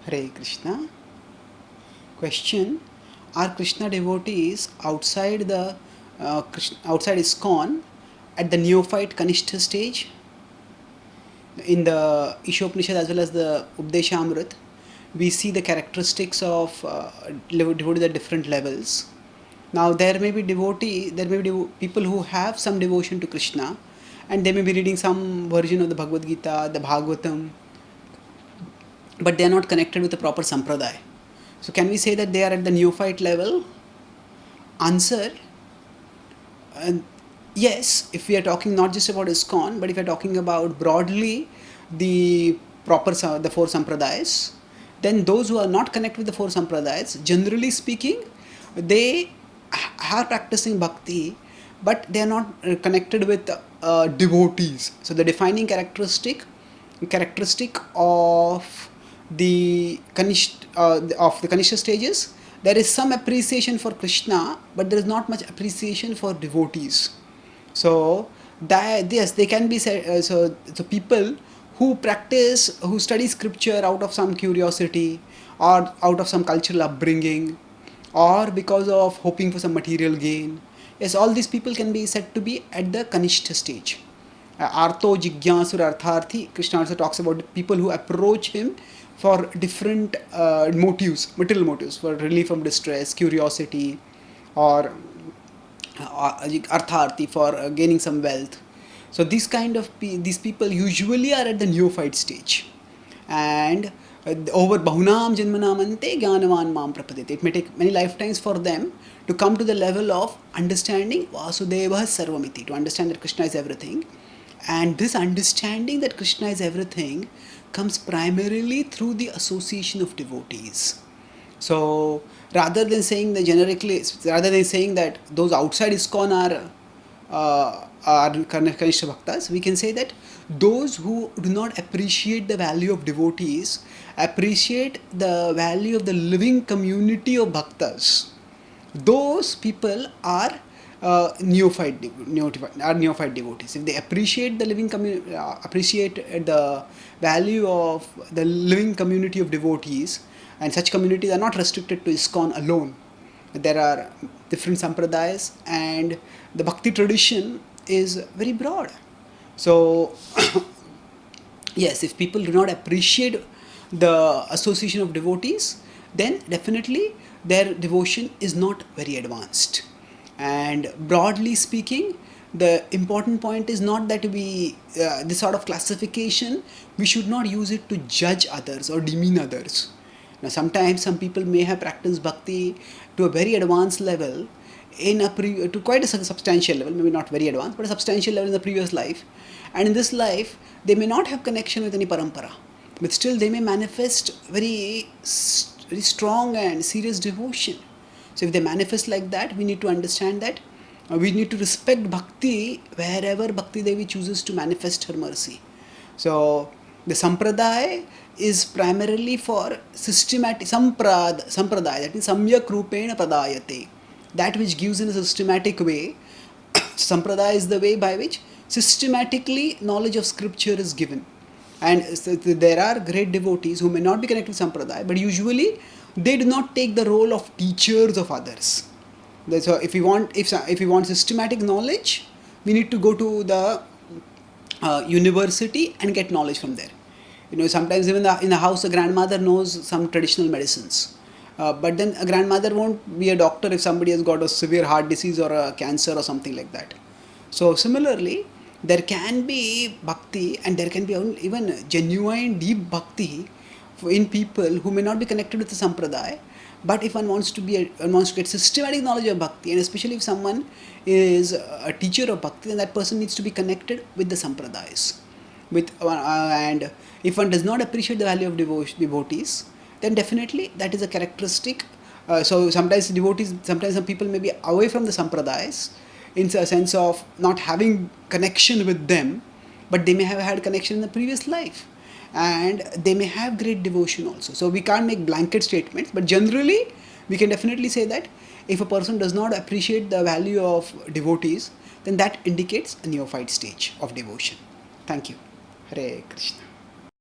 Hare Krishna. Question: are Krishna devotees outside the outside ISKCON at the neophyte Kanishta stage? In the Ishopanishad as well as the Updeshamrit, we see the characteristics of devotees at different levels. Now there may be people who have some devotion to Krishna, and they may be reading some version of the Bhagavad Gita, the Bhagavatam, but they are not connected with the proper sampradaya. So can we say that they are at the neophyte level? Answer: yes, if we are talking not just about ISKCON, but if we are talking about broadly the the four sampradayas, then those who are not connected with the four sampradayas, generally speaking, they are practicing bhakti, but they are not connected with devotees. So the defining characteristic of the Kanishta stages, there is some appreciation for Krishna, but there is not much appreciation for devotees. So that, yes, they can be said. So people who study scripture out of some curiosity or out of some cultural upbringing or because of hoping for some material gain, yes, all these people can be said to be at the Kanishta stage. Artho Jigyasur Artharthi, Krishna also talks about people who approach him for different material motives, for relief from distress, curiosity, or artharthi, for gaining some wealth. So these people usually are at the neophyte stage, and over bahunam janmanamante jnanavan mam prapadete. It may take many lifetimes for them to come to the level of understanding Vasudeva Sarvamiti, to understand that Krishna is everything. And this understanding that Krishna is everything comes primarily through the association of devotees. So rather than saying that those outside ISKCON are Kanishta bhaktas, we can say that those who do not appreciate the value of devotees appreciate the value of the living community of bhaktas. Those people are neophyte devotees. If they appreciate the appreciate the value of the living community of devotees, and such communities are not restricted to ISKCON alone. There are different sampradayas, and the bhakti tradition is very broad. So yes, if people do not appreciate the association of devotees, then definitely their devotion is not very advanced. And broadly speaking, the important point is not that this sort of classification, we should not use it to judge others or demean others. Now sometimes some people may have practiced bhakti to a very advanced level, to quite a substantial level, maybe not very advanced, but a substantial level in the previous life, and in this life they may not have connection with any parampara, but still they may manifest very strong and serious devotion. So if they manifest like that, we need to understand that we need to respect bhakti wherever Bhakti Devi chooses to manifest her mercy. So the sampradaya is primarily for systematic sampradaya, that is samyak rupena pradayate, that which gives in a systematic way. Sampradaya is the way by which systematically knowledge of scripture is given. And so there are great devotees who may not be connected with sampradaya, but usually they do not take the role of teachers of others. So if we want systematic knowledge, we need to go to the university and get knowledge from there. Sometimes even in the house, a grandmother knows some traditional medicines, but then a grandmother won't be a doctor if somebody has got a severe heart disease or a cancer or something like that. So similarly, there can be bhakti, and there can be even genuine deep bhakti in people who may not be connected with the sampradaya. But if one wants to get systematic knowledge of bhakti, and especially if someone is a teacher of bhakti, then that person needs to be connected with the sampradayas. And if one does not appreciate the value of devotees, then definitely that is a characteristic. So sometimes some people may be away from the sampradayas in a sense of not having connection with them, but they may have had connection in the previous life, and they may have great devotion also. So we can't make blanket statements, but generally we can definitely say that if a person does not appreciate the value of devotees, then that indicates a neophyte stage of devotion. Thank you. Hare Krishna.